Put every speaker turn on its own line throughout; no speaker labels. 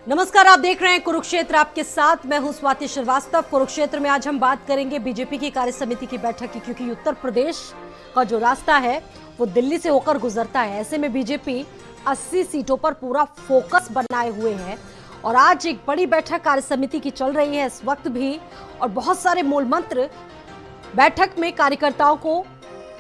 नमस्कार, आप देख रहे हैं कुरुक्षेत्र, आपके साथ मैं हूं स्वाति श्रीवास्तव। कुरुक्षेत्र में आज हम बात करेंगे बीजेपी की कार्य समिति की बैठक की, क्योंकि उत्तर प्रदेश का जो रास्ता है वो दिल्ली से होकर गुजरता है। ऐसे में बीजेपी 80 सीटों पर पूरा फोकस बनाए हुए है और आज एक बड़ी बैठक कार्य समिति की चल रही है इस वक्त भी, और बहुत सारे मूल मंत्र बैठक में कार्यकर्ताओं को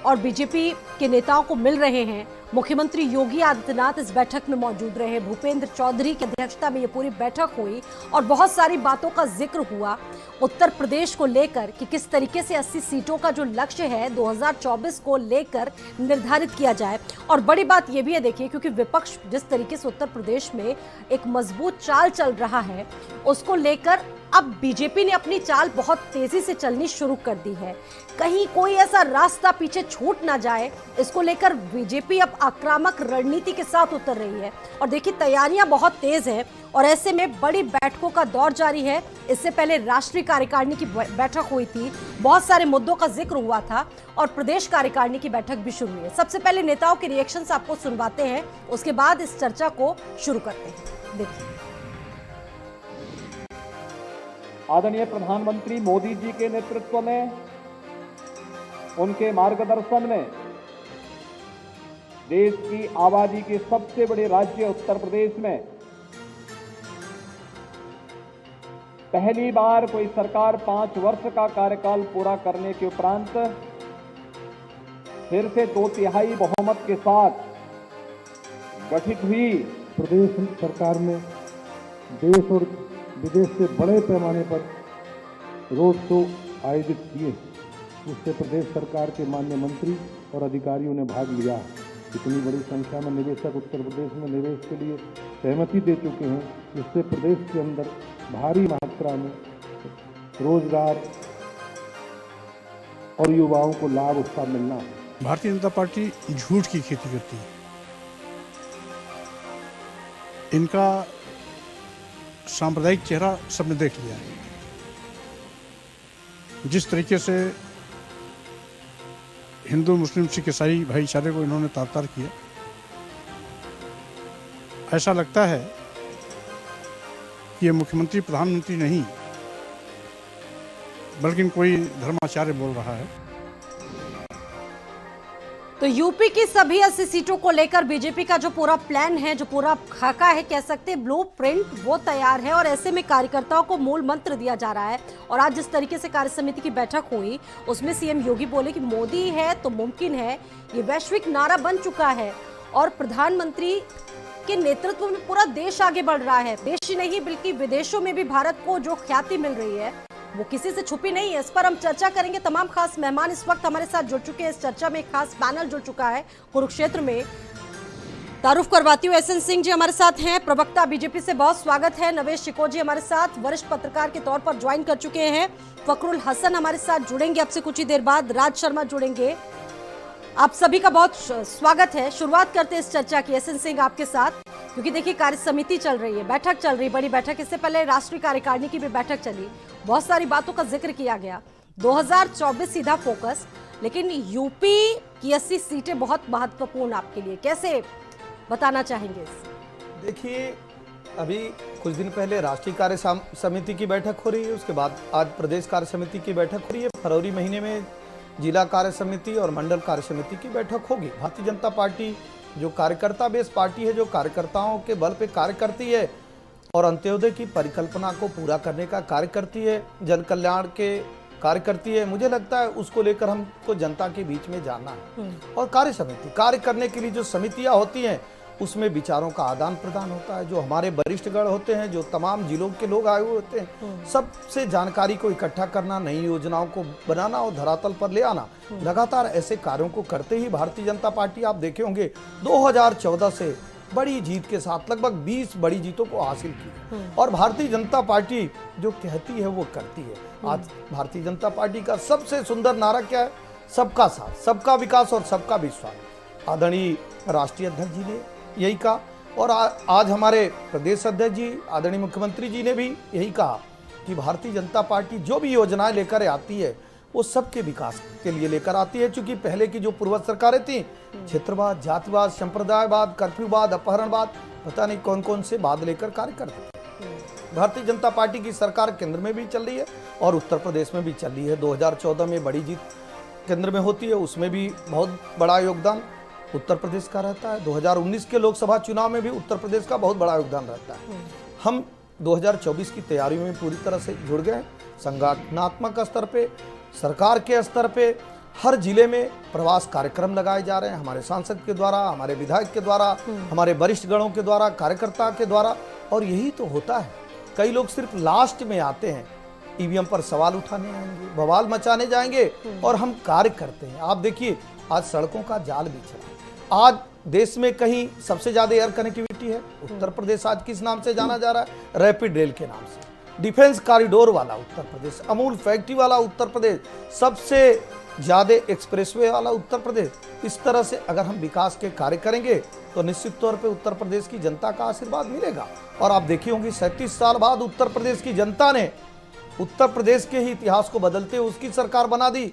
और बीजेपी के नेताओं को मिल रहे हैं। मुख्यमंत्री योगी आदित्यनाथ इस बैठक में मौजूद रहे। भूपेंद्र चौधरी की अध्यक्षता में ये पूरी बैठक हुई और बहुत सारी बातों का जिक्र हुआ उत्तर प्रदेश को लेकर कि किस तरीके से 80 सीटों का जो लक्ष्य है 2024 को लेकर निर्धारित किया जाए। और बड़ी बात ये भी है, देखिए, क्योंकि विपक्ष जिस तरीके से उत्तर प्रदेश में एक मजबूत चाल चल रहा है, उसको लेकर अब बीजेपी ने अपनी चाल बहुत तेजी से चलनी शुरू कर दी है। कहीं कोई ऐसा रास्ता पीछे छूट ना जाए, इसको लेकर बीजेपी अब आक्रामक रणनीति के साथ उतर रही है। और देखिए, तैयारियां बहुत तेज हैं और ऐसे में बड़ी बैठकों का दौर जारी है। इससे पहले राष्ट्रीय कार्यकारिणी की बैठक हुई थी, बहुत सारे मुद्दों का जिक्र हुआ था और प्रदेश कार्यकारिणी की बैठक भी शुरू हुई है। सबसे पहले नेताओं के रिएक्शंस आपको सुनवाते हैं, उसके बाद इस चर्चा को शुरू करते हैं। देखिए,
आदरणीय प्रधानमंत्री मोदी जी के नेतृत्व में, उनके मार्गदर्शन में देश की आबादी के सबसे बड़े राज्य उत्तर प्रदेश में पहली बार कोई सरकार 5 वर्ष का कार्यकाल पूरा करने के उपरांत फिर से 2/3 बहुमत के साथ गठित हुई
प्रदेश सरकार ने देश और विदेश से बड़े पैमाने पर रोड शो आयोजित किए, जिससे प्रदेश सरकार के माननीय मंत्री और अधिकारियों ने भाग लिया। इतनी बड़ी संख्या में निवेशक उत्तर प्रदेश में निवेश के लिए सहमति दे चुके हैं, जिससे प्रदेश के अंदर भारी मात्रा में रोजगार और युवाओं को लाभ उसका मिलना।
भारतीय जनता पार्टी झूठ की खेती करती है। इनका सांप्रदायिक चेहरा सबने देख लिया है। जिस तरीके से हिंदू मुस्लिम सिख ईसाई भाईचारे को इन्होंने तार तार किया, ऐसा लगता है कि ये मुख्यमंत्री प्रधानमंत्री नहीं बल्कि कोई धर्माचार्य बोल रहा है।
तो यूपी की सभी 80 सीटों को लेकर बीजेपी का जो पूरा प्लान है, जो पूरा खाका है, कह सकते हैं ब्लूप्रिंट, वो तैयार है और ऐसे में कार्यकर्ताओं को मूल मंत्र दिया जा रहा है। और आज जिस तरीके से कार्य समिति की बैठक हुई, उसमें सीएम योगी बोले कि मोदी है तो मुमकिन है, ये वैश्विक नारा बन चुका है और प्रधानमंत्री के नेतृत्व में पूरा देश आगे बढ़ रहा है। देश ही नहीं बल्कि विदेशों में भी भारत को जो ख्याति मिल रही है वो किसी से छुपी नहीं है। इस पर हम चर्चा करेंगे। तमाम खास मेहमान इस वक्त हमारे साथ जुड़ चुके हैं। इस चर्चा में एक खास पैनल जुड़ चुका है कुरुक्षेत्र में। तारुफ करवाती हूँ, एसएन सिंह जी हमारे साथ हैं, प्रवक्ता बीजेपी से, बहुत स्वागत है। नवेश शिकोह जी हमारे साथ वरिष्ठ पत्रकार के तौर पर ज्वाइन कर चुके हैं। फखरुल हसन हमारे साथ जुड़ेंगे आपसे कुछ ही देर बाद। राज शर्मा जुड़ेंगे। आप सभी का बहुत स्वागत है। शुरुआत करते हैं इस चर्चा की, एसएन सिंह आपके साथ, क्योंकि देखिए कार्य समिति चल रही है, बैठक चल रही, बड़ी बैठक। इससे पहले राष्ट्रीय कार्यकारिणी की भी बैठक चली, बहुत सारी बातों का जिक्र किया गया। 2024 सीधा फोकस, लेकिन यूपी की 80 सीटें बहुत महत्वपूर्ण आपके लिए, कैसे बताना चाहेंगे?
देखिए, अभी कुछ दिन पहले राष्ट्रीय कार्य समिति की बैठक हो रही है, उसके बाद आज प्रदेश कार्य समिति की बैठक हो रही है। फरवरी महीने में जिला कार्य समिति और मंडल कार्य समिति की बैठक होगी। भारतीय जनता पार्टी जो कार्यकर्ता बेस पार्टी है, जो कार्यकर्ताओं के बल पे कार्य करती है और अंत्योदय की परिकल्पना को पूरा करने का कार्य करती है, जन कल्याण के कार्य करती है, मुझे लगता है उसको लेकर हमको जनता के बीच में जाना है। और कार्य समिति कार्य करने के लिए जो समितियां होती हैं, उसमें विचारों का आदान प्रदान होता है। जो हमारे वरिष्ठगण होते हैं, जो तमाम जिलों के लोग आए हुए होते हैं, सबसे जानकारी को इकट्ठा करना, नई योजनाओं को बनाना और धरातल पर ले आना, लगातार ऐसे कार्यों को करते ही भारतीय जनता पार्टी, आप देखे होंगे 2014 से बड़ी जीत के साथ लगभग 20 बड़ी जीतों को हासिल की। और भारतीय जनता पार्टी जो कहती है वो करती है। आज भारतीय जनता पार्टी का सबसे सुंदर नारा क्या है? सबका साथ, सबका विकास और सबका विश्वास। आदरणीय राष्ट्रीय अध्यक्ष जी ने यही कहा और आज हमारे प्रदेश अध्यक्ष जी, आदरणीय मुख्यमंत्री जी ने भी यही कहा कि भारतीय जनता पार्टी जो भी योजनाएं लेकर आती है वो सबके विकास के लिए लेकर आती है। क्योंकि पहले की जो पूर्व सरकारें थी, क्षेत्रवाद, जातिवाद, संप्रदायवाद, कर्फ्यूवाद, अपहरणवाद, पता नहीं कौन कौन से वाद लेकर कार्य करते थे। भारतीय जनता पार्टी की सरकार केंद्र में भी चल रही है और उत्तर प्रदेश में भी चल रही है। 2014 में बड़ी जीत केंद्र में होती है, उसमें भी बहुत बड़ा योगदान उत्तर प्रदेश का रहता है। 2019 के लोकसभा चुनाव में भी उत्तर प्रदेश का बहुत बड़ा योगदान रहता है। हम 2024 की तैयारियों में पूरी तरह से जुड़ गए। संगठनात्मक स्तर पे, सरकार के स्तर पे हर जिले में प्रवास कार्यक्रम लगाए जा रहे हैं, हमारे सांसद के द्वारा, हमारे विधायक के द्वारा, हमारे वरिष्ठ गणों के द्वारा, कार्यकर्ता के द्वारा। और यही तो होता है, कई लोग सिर्फ लास्ट में आते हैं, ईवीएम पर सवाल उठाने आएंगे, बवाल मचाने जाएंगे, और हम कार्य करते हैं। आप देखिए आज सड़कों का जाल बिछ रहा है। आज देश में कहीं सबसे ज्यादा एयर कनेक्टिविटी है, उत्तर प्रदेश आज किस नाम से जाना जा रहा है? रैपिड रेल के नाम से। डिफेंस कॉरिडोर वाला उत्तर प्रदेश, अमूल फैक्ट्री वाला उत्तर प्रदेश, सबसे ज्यादा एक्सप्रेसवे वाला उत्तर प्रदेश। इस तरह से अगर हम विकास के कार्य करेंगे तो निश्चित तौर पे उत्तर प्रदेश की जनता का आशीर्वाद मिलेगा। और आप देखी होंगी 37 साल बाद उत्तर प्रदेश की जनता ने उत्तर प्रदेश के ही इतिहास को बदलते हुए उसकी सरकार बना दी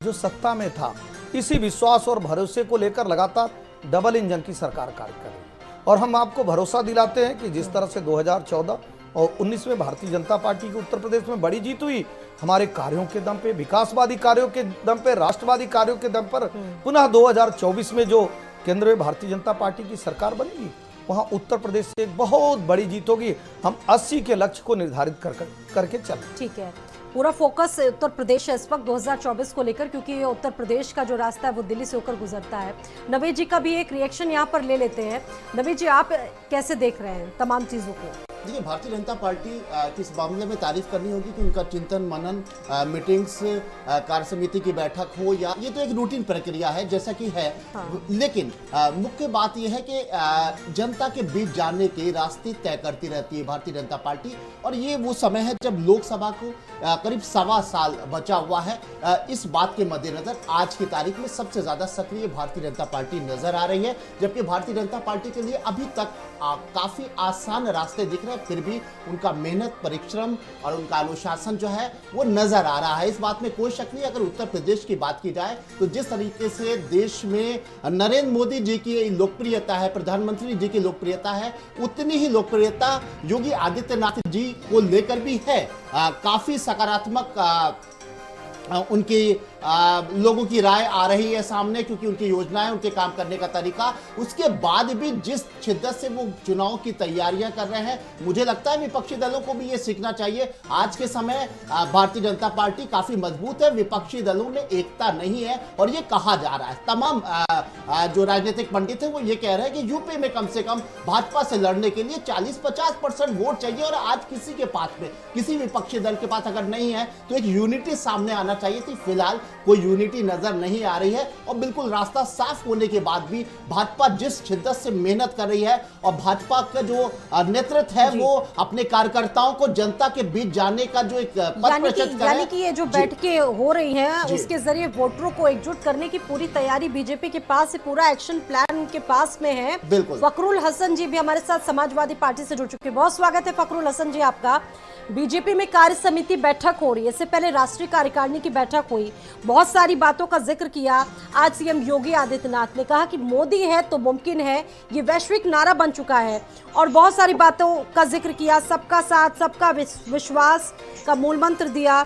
जो सत्ता में था। इसी विश्वास और भरोसे को लेकर लगातार डबल इंजन की सरकार कार्य कर रही है। और हम आपको भरोसा दिलाते हैं कि जिस तरह से 2014 और 19 में भारतीय जनता पार्टी की उत्तर प्रदेश में बड़ी जीत हुई, हमारे कार्यों के दम पे, विकासवादी कार्यों के दम पे, राष्ट्रवादी कार्यों के दम पर पुनः 2024 में जो केंद्र में भारतीय जनता पार्टी की सरकार बनेगी, वहां उत्तर प्रदेश से एक बहुत बड़ी जीत होगी। हम 80 के लक्ष्य को निर्धारित करके चलें।
ठीक है, पूरा फोकस उत्तर प्रदेश है इस वक्त 2024 को लेकर, क्योंकि उत्तर प्रदेश का जो रास्ता है वो दिल्ली से होकर गुजरता है। नवेद जी का भी एक रिएक्शन यहाँ पर ले लेते हैं। नवेद जी, आप कैसे देख रहे हैं तमाम चीजों को?
देखिए, भारतीय जनता पार्टी की इस मामले में तारीफ करनी होगी कि उनका चिंतन मनन, मीटिंग्स, कार्य समिति की बैठक हो, या ये तो एक रूटीन प्रक्रिया है जैसा कि है। हाँ। लेकिन मुख्य बात यह है कि जनता के बीच जाने के रास्ते तय करती रहती है भारतीय जनता पार्टी। और ये वो समय है जब लोकसभा को करीब 1.25 साल बचा हुआ है। इस बात के मद्देनजर आज की तारीख में सबसे ज्यादा सक्रिय भारतीय जनता पार्टी नजर आ रही है, जबकि भारतीय जनता पार्टी के लिए अभी तक काफी आसान रास्ते दिख रहे हैं। फिर भी उनका मेहनत, परिश्रम और उनका अनुशासन जो है वो नजर आ रहा है। इस बात में कोई शक नहीं। अगर उत्तर प्रदेश की बात की जाए तो जिस तरीके से देश में नरेंद्र मोदी जी की लोकप्रियता है, प्रधानमंत्री जी की लोकप्रियता है, उतनी ही लोकप्रियता योगी आदित्यनाथ जी को लेकर भी है। काफी सकारात्मक उनकी लोगों की राय आ रही है सामने, क्योंकि उनकी योजनाएं, उनके काम करने का तरीका, उसके बाद भी जिस शिद्दत से वो चुनाव की तैयारियां कर रहे हैं, मुझे लगता है विपक्षी दलों को भी ये सीखना चाहिए। आज के समय भारतीय जनता पार्टी काफी मजबूत है, विपक्षी दलों में एकता नहीं है, और ये कहा जा रहा है। तमाम जो राजनीतिक पंडित है वो ये कह रहे हैं कि यूपी में कम से कम भाजपा से लड़ने के लिए 40-50% वोट चाहिए, और आज किसी के पास में, किसी विपक्षी दल के पास अगर नहीं है तो एक यूनिटी सामने आना चाहिए थी। फिलहाल कोई यूनिटी नजर नहीं आ रही है, और बिल्कुल रास्ता साफ होने के बाद भी भाजपा जिस शिद्दत से मेहनत कर रही है, और भाजपा का जो नेतृत्व है वो अपने कार्यकर्ताओं को जनता के बीच जाने का जो एक पथ प्रशस्त कर रहा है।
यानी कि ये जो बैठकें हो रही हैं उसके जरिए वोटरों को एकजुट करने की पूरी तैयारी बीजेपी के पास है, पूरा एक्शन प्लान उनके पास में है।
बिल्कुल।
फखरुल हसन जी भी हमारे साथ समाजवादी पार्टी से जुड़ चुके हैं। बहुत स्वागत है फखरुल हसन जी आपका। बीजेपी में कार्य समिति बैठक हो रही है, इससे पहले राष्ट्रीय कार्यकारिणी की बैठक हुई, बहुत सारी बातों का जिक्र किया। आज सीएम योगी आदित्यनाथ ने कहा कि मोदी है तो मुमकिन है, ये वैश्विक नारा बन चुका है, और बहुत सारी बातों का जिक्र किया। सबका साथ, सबका विश्वास का मूल मंत्र दिया,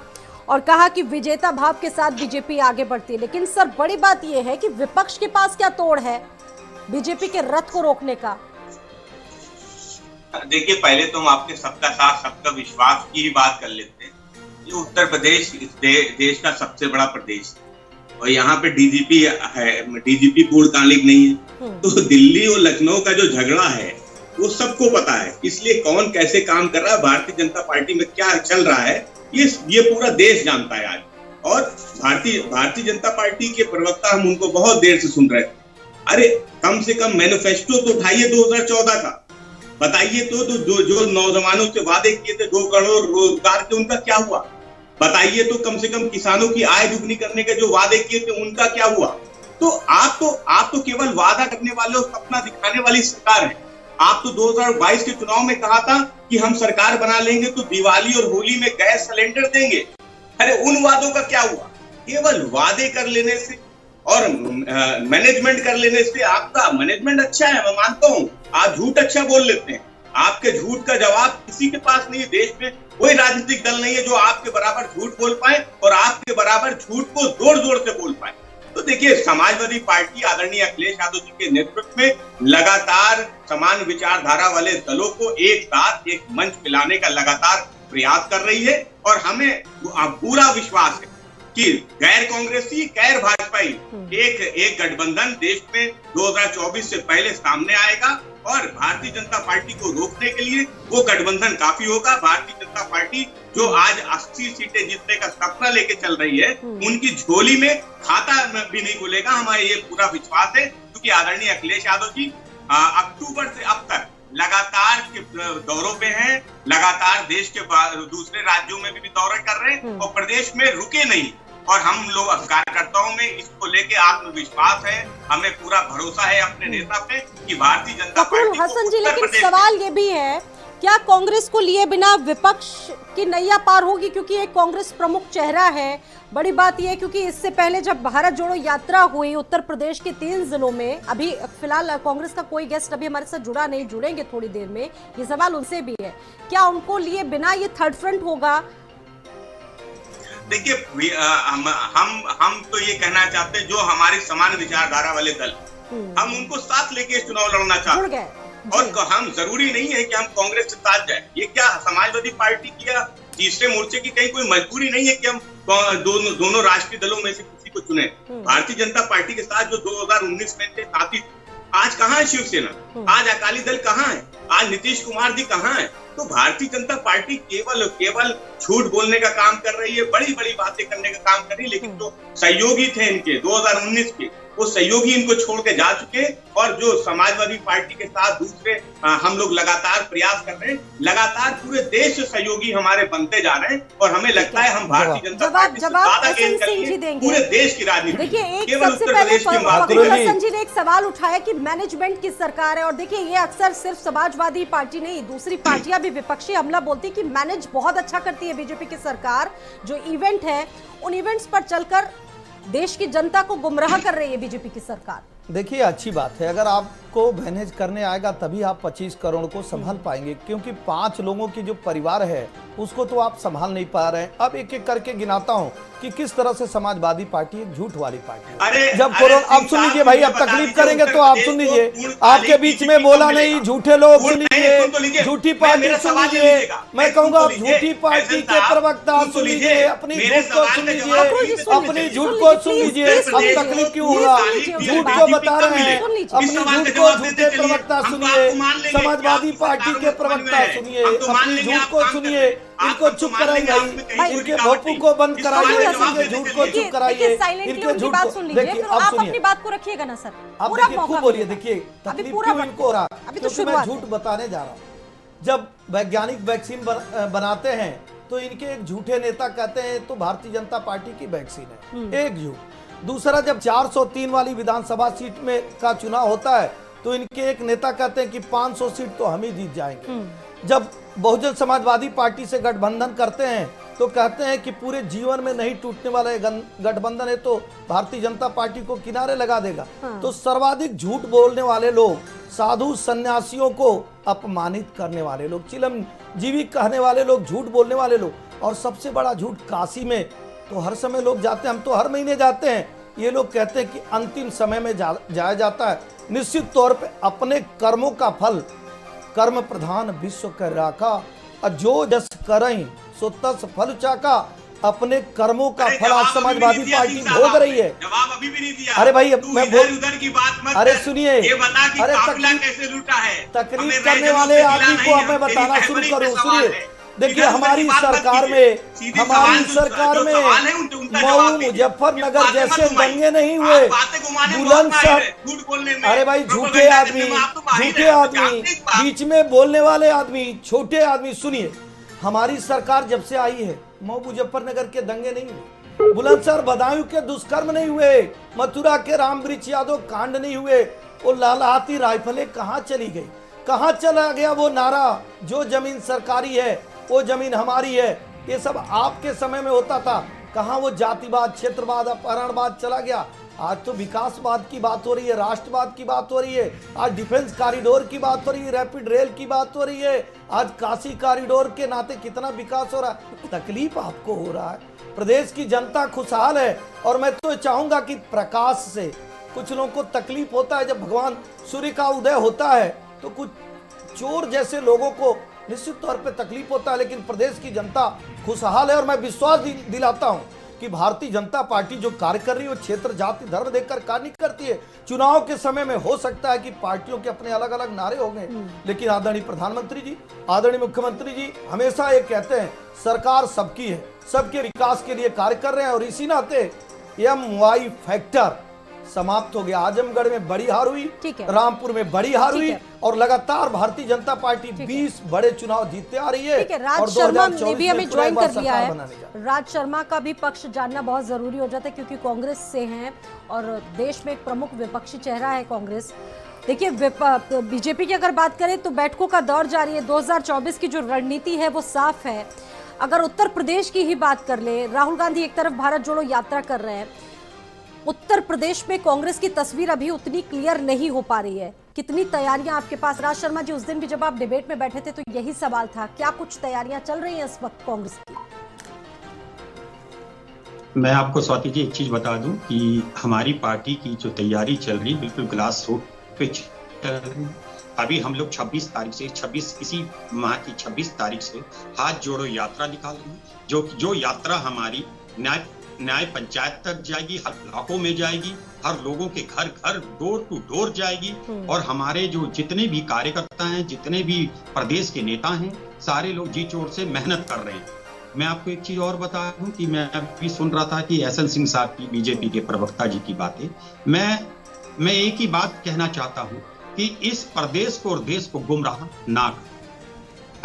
और कहा कि विजेता भाव के साथ बीजेपी आगे बढ़ती है। लेकिन सर, बड़ी बात यह है कि विपक्ष के पास क्या तोड़ है बीजेपी के रथ को रोकने का?
देखिए, पहले तो हम आपके सबका साथ, सबका विश्वास की ही बात कर लेते हैं। ये उत्तर प्रदेश देश का सबसे बड़ा प्रदेश है, और यहाँ पे डीजीपी है, डीजीपी पूर्णकालिक नहीं है। तो दिल्ली और लखनऊ का जो झगड़ा है वो सबको पता है, इसलिए कौन कैसे काम कर रहा है, भारतीय जनता पार्टी में क्या चल रहा है, ये पूरा देश जानता है आज। और भारतीय जनता पार्टी के प्रवक्ता, हम उनको बहुत देर से सुन रहे थे। अरे कम से कम मैनिफेस्टो तो उठाइए 2014 का, बताइए तो जो नौजवानों से वादे किए थे 2 करोड़ रोजगार के, उनका क्या हुआ? बताइए तो कम से कम किसानों की आय दुगनी करने के जो वादे किए थे उनका क्या हुआ? तो आप तो केवल वादा करने वाले और सपना दिखाने वाली सरकार है। आप तो 2022 के चुनाव में कहा था कि हम सरकार बना लेंगे तो दिवाली और होली में गैस सिलेंडर देंगे। अरे उन वादों का क्या हुआ? केवल वादे कर लेने से और मैनेजमेंट कर लेने से, आपका मैनेजमेंट अच्छा है, मैं मानता हूँ, आप झूठ अच्छा बोल लेते हैं, आपके झूठ का जवाब किसी के पास नहीं है। देश में कोई राजनीतिक दल नहीं है जो आपके बराबर झूठ बोल पाए और आपके बराबर झूठ को जोर जोर से बोल पाए। तो देखिए, समाजवादी पार्टी आदरणीय अखिलेश यादव जी के नेतृत्व में लगातार समान विचारधारा वाले दलों को एक साथ एक मंच पिलाने का लगातार प्रयास कर रही है और हमें पूरा विश्वास है कि गैर कांग्रेसी गैर भाजपाई एक गठबंधन देश में 2024 से पहले सामने आएगा और भारतीय जनता पार्टी को रोकने के लिए वो गठबंधन काफी होगा। भारतीय जनता पार्टी जो आज 80 सीटें जीतने का सपना लेके चल रही है, उनकी झोली में खाता भी नहीं खुलेगा, हमारा ये पूरा विश्वास है। क्योंकि आदरणीय अखिलेश यादव जी अक्टूबर से अब तक लगातार के दौरों पे हैं, लगातार देश के दूसरे राज्यों में भी दौरे कर रहे हैं और प्रदेश में रुके नहीं। और हम लोग कार्यकर्ताओं में इसको लेके आत्मविश्वास है, हमें पूरा भरोसा है अपने नेता पे कि भारतीय जनता पार्टी
हसन जी, लेकिन सवाल ये भी है, क्या कांग्रेस को लिए बिना विपक्ष की नैया पार होगी? क्योंकि एक कांग्रेस प्रमुख चेहरा है। बड़ी बात यह है क्योंकि इससे पहले जब भारत जोड़ो यात्रा हुई उत्तर प्रदेश के 3 जिलों में, अभी फिलहाल कांग्रेस का कोई गेस्ट अभी हमारे साथ जुड़ा नहीं, जुड़ेंगे थोड़ी देर में, ये सवाल उनसे भी है, क्या उनको लिए बिना ये थर्ड फ्रंट होगा?
देखिए, हम तो ये कहना चाहते हैं जो हमारी समान विचारधारा वाले दल, हम उनको साथ लेके चुनाव लड़ना चाहते हैं और हम जरूरी नहीं है कि हम कांग्रेस के साथ जाए। ये क्या समाजवादी पार्टी की या तीसरे मोर्चे की कहीं कोई मजबूरी नहीं है कि हम दोनों राष्ट्रीय दलों में से किसी को चुने। भारतीय जनता पार्टी के साथ जो 2019 में थे साथी, आज कहाँ है शिवसेना, आज अकाली दल कहाँ है, आज नीतीश कुमार जी कहाँ है? तो भारतीय जनता पार्टी केवल झूठ बोलने का काम कर रही है, बड़ी बड़ी बातें करने का काम कर रही है, लेकिन जो सहयोगी थे इनके 2019 के, वो सहयोगी इनको छोड़ के जा चुके और जो समाजवादी पार्टी के साथ दूसरे हम लोग लगातार प्रयास कर रहे हैं, लगातार पूरे देश से सहयोगी हमारे बनते जा रहे हैं और हमें लगता है हम भारतीय जनता पार्टी से ज्यादा गेन करेंगे पूरे देश की राजनीति।
देखिए, एक सबसे पहले हसन जी ने एक सवाल उठाया कि मैनेजमेंट की सरकार है, और देखिए ये अक्सर सिर्फ समाजवादी पार्टी नहीं, दूसरी पार्टियां भी विपक्षी हमला बोलती है कि मैनेज बहुत अच्छा करती है बीजेपी की सरकार, जो इवेंट है उन इवेंट्स पर चलकर देश की जनता को गुमराह कर रही है बीजेपी की सरकार।
देखिए, अच्छी बात है, अगर आपको मैनेज करने आएगा तभी आप 25 करोड़ को संभाल पाएंगे, क्योंकि 5 लोगों की जो परिवार है उसको तो आप संभाल नहीं पा रहे हैं। अब एक एक करके गिनाता हूं कि किस तरह से समाजवादी पार्टी एक झूठ वाली पार्टी है। जब कोरोना, अब सुन लीजिए भाई, अब तकलीफ करेंगे तो आप सुन लीजिए, आपके बीच में बोला नहीं, झूठे लोग सुन लीजिए, झूठी पार्टी सुन लीजिए, मैं कहूंगा झूठी पार्टी के प्रवक्ता सुन लीजिए, अपनी झूठ को सुन लीजिए, अपनी झूठ को सुन लीजिए। अब तकलीफ क्यों हो रहा? झूठ को बता रहे हैं, अपनी झूठ को झूठे प्रवक्ता सुनिए, समाजवादी पार्टी के प्रवक्ता सुनिए, अपनी झूठ को सुनिए, इनको चुप कराइए, इनके भोपू को बंद कराइए, इनके झूठ को चुप कराइए, इनके झूठ को देखिए। अब
आप अपनी बात को रखिएगा ना सर,
आप देखिए, खूब बोलिए। देखिए तकलीफ क्यों इनको हो रहा, क्योंकि मैं झूठ बताने जा रहा हूँ। जब वैज्ञानिक वैक्सीन बनाते हैं तो इनके एक झूठे नेता कहते हैं तो भारतीय जनता पार्टी की वैक्सीन है, एक झूठ। दूसरा, जब 403 वाली विधानसभा सीट में का चुनाव होता है तो इनके एक नेता कहते हैं कि 500 सीट तो हम ही जीत जाएंगे। जब बहुजन समाजवादी पार्टी से गठबंधन करते हैं तो कहते हैं कि पूरे जीवन में नहीं टूटने वाला गठबंधन है तो भारतीय जनता पार्टी को किनारे लगा देगा। तो सर्वाधिक झूठ बोलने वाले लोग, साधु सन्यासियों को अपमानित करने वाले लोग, चिलम जीवी कहने वाले लोग, झूठ बोलने वाले लोग, और सबसे बड़ा झूठ काशी में तो हर समय लोग जाते हैं, हम तो हर महीने जाते हैं। ये लोग कहते हैं कि अंतिम समय में जाया जाता है। निश्चित तौर पे अपने कर्मों का फल कर्म प्रधान विश्व कर राखा, जो जस करई सो तस फल चाका। अपने कर्मों का फल आज समाजवादी पार्टी भोग रही है।
जवाब अभी भी नहीं दिया।
अरे भाई, मैं बोल,
उधर की बात मत,
अरे सुनिए,
ये बता कि
अरे
काफिला कैसे लूटा है,
तकलीफ करने वाले आदमी को अब मैं बताना शुरू करूं। सुनिए, देखिए, हमारी सरकार में मऊ, मुजफ्फरनगर जैसे दंगे नहीं हुए, बुलंदशहर, अरे भाई झूठे आदमी, बीच में बोलने वाले आदमी, छोटे आदमी। सुनिए, हमारी सरकार जब से आई है मऊ मुजफ्फरनगर के दंगे नहीं हुए, बुलंदशहर बदायूं के दुष्कर्म नहीं हुए, मथुरा के रामवृक्ष यादव कांड नहीं हुए। वो लालहाती राइफलें कहाँ चली गई, कहाँ चला गया वो नारा, जो जमीन सरकारी है वो जमीन हमारी है। ये सब आपके समय में होता था। कहाँ वो जातिवाद, क्षेत्रवाद, अपहरणवाद चला गया। आज तो विकासवाद की बात हो रही है, राष्ट्रवाद की बात हो रही है, आज डिफेंस कॉरिडोर की बात हो रही है, रैपिड रेल की बात हो रही है, आज काशी कॉरिडोर के नाते कितना विकास हो रहा है। तकलीफ आपको हो रहा है, प्रदेश की जनता खुशहाल है। और मैं तो चाहूंगा कि प्रकाश से कुछ लोगों को तकलीफ होता है, जब भगवान सूर्य का उदय होता है तो कुछ चोर जैसे लोगों को निश्चित तौर पे तकलीफ होता है, लेकिन प्रदेश की जनता खुशहाल है। और मैं विश्वास दिलाता हूं कि भारतीय जनता पार्टी जो कार्य कर रही है वो क्षेत्र, जाति, धर्म देखकर कार्य नहीं करती है। चुनाव के समय में हो सकता है कि पार्टियों के अपने अलग अलग नारे होंगे, लेकिन आदरणीय प्रधानमंत्री जी, आदरणीय मुख्यमंत्री जी हमेशा ये कहते हैं सरकार सबकी है, सबके विकास के लिए कार्य कर रहे हैं। और इसी नाते MY फैक्टर समाप्त हो गया। आजमगढ़ में बड़ी हार हुई, रामपुर में बड़ी हार हुई, और लगातार भारतीय जनता पार्टी 20 बड़े चुनाव जीतते आ रही है।
राज शर्मा ने भी हमें ज्वाइन कर लिया है। राज शर्मा का भी पक्ष जानना बहुत जरूरी हो जाता है, क्योंकि कांग्रेस से हैं और देश में एक प्रमुख विपक्षी चेहरा है कांग्रेस। देखिए, बीजेपी की अगर बात करें तो बैठकों का दौर जारी है। 2024 की जो रणनीति है वो साफ है। अगर उत्तर प्रदेश की ही बात कर ले, राहुल गांधी एक तरफ भारत जोड़ो यात्रा कर रहे हैं, उत्तर प्रदेश में कांग्रेस की तस्वीर अभी उतनी क्लियर नहीं हो पा रही है। कितनी तैयारियां आपके पास? राज शर्मा जी, उस दिन भी जब आप डिबेट में बैठे थे तो यही सवाल था, क्या कुछ तैयारियां चल रही हैं इस वक्त कांग्रेस की?
मैं आपको स्वाति जी एक चीज बता दूं कि हमारी पार्टी की जो तैयारी चल रही है बिल्कुल ग्लास रूट पे चल रही है। अभी हम लोग 26 तारीख से इसी माह की 26 तारीख से हाथ जोड़ो यात्रा निकाल रहे हैं, जो यात्रा हमारी न्याय पंचायत तक जाएगी, हर ब्लॉकों में जाएगी, हर लोगों के घर घर डोर टू डोर जाएगी। और हमारे जो जितने भी कार्यकर्ता हैं, जितने भी प्रदेश के नेता हैं, सारे लोग जी चोर से मेहनत कर रहे हैं। मैं आपको एक चीज और बता दूं कि मैं अभी सुन रहा था कि एसएन सिंह साहब की, बीजेपी के प्रवक्ता जी की बातें। मैं एक ही बात कहना चाहता हूं कि इस प्रदेश को और देश को गुमराह ना करें।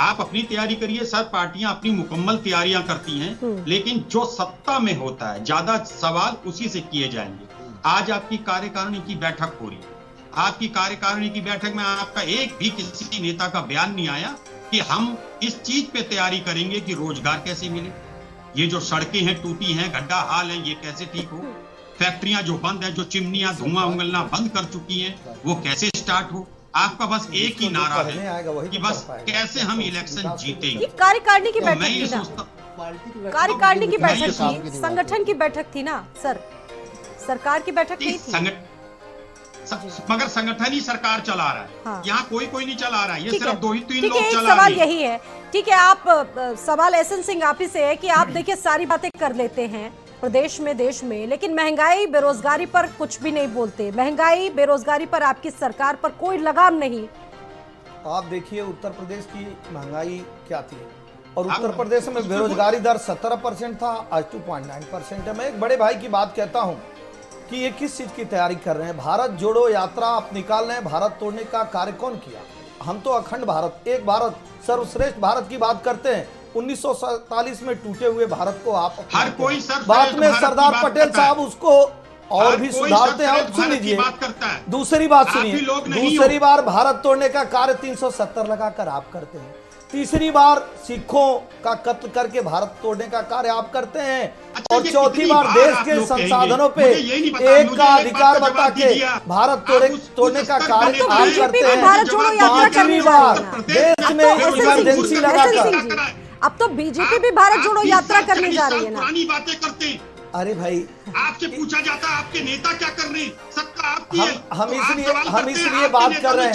आप अपनी तैयारी करिए, सब पार्टियां अपनी मुकम्मल तैयारियां करती हैं, लेकिन जो सत्ता में होता है ज्यादा सवाल उसी से किए जाएंगे। आज आपकी कार्यकारिणी की बैठक हो रही है, आपकी कार्यकारिणी की बैठक में आपका एक भी किसी नेता का बयान नहीं आया कि हम इस चीज पे तैयारी करेंगे कि रोजगार कैसे मिले, ये जो सड़कें हैं टूटी हैं, गड्ढा हाल है, ये कैसे ठीक हो, फैक्ट्रियां जो बंद है, जो चिमनियां धुआं उंगलना बंद कर चुकी हैं, वो कैसे स्टार्ट हो। आपका बस एक ही नारा है कि बस कैसे हम इलेक्शन जीतेंगे।
कार्यकारिणी की बैठक
मैं ये
थी ना,
कार्यकारिणी
की बैठक थी, संगठन की बैठक थी ना सर, सरकार की बैठक नहीं थी।
मगर संगठन ही सरकार चला रहा है।
हाँ।
यहाँ कोई नहीं चला रहा है, ये सिर्फ 2-3 लोग
एक
चला रहे
सवाल
हैं।
यही है, ठीक है, आप सवाल एसएन सिंह आप ही से है कि आप देखिए सारी बातें कर लेते हैं प्रदेश में, देश में, लेकिन महंगाई, बेरोजगारी पर कुछ भी नहीं बोलते। महंगाई, बेरोजगारी पर आपकी सरकार पर कोई लगाम नहीं।
आप देखिए उत्तर प्रदेश की महंगाई क्या थी, और उत्तर प्रदेश में बेरोजगारी दर 17% था, आज 2.9% है। मैं एक बड़े भाई की बात कहता हूं कि ये किस चीज की तैयारी कर रहे हैं। भारत जोड़ो यात्रा आप निकाल रहे हैं, भारत तोड़ने का कार्य कौन किया? हम तो अखंड भारत, एक भारत, सर्वश्रेष्ठ भारत की बात करते हैं। 1947 में टूटे हुए भारत को आप
हर कोई
बात में सरदार पटेल साहब उसको और भी सुधारते हैं। सुन लीजिए, दूसरी बात सुनिए, दूसरी बार भारत तोड़ने का कार्य 370 लगाकर आप करते हैं, तीसरी बार सिखों का कत्ल करके भारत तोड़ने का कार्य आप करते हैं, और चौथी बार देश के संसाधनों पे एक का अधिकार बता के भारत तोड़ने का कार्य आप करते हैं। पांचवी बार देश में इमरजेंसी लगाकर
अब तो बीजेपी भी भारत जोड़ो यात्रा करने जा रही है ना।
पुरानी बातें करते हैं।
अरे भाई,
आपसे पूछा जाता है आपके नेता क्या कर रहे हैं, सत्ता आपकी है।
हम इसलिए बात कर रहे हैं,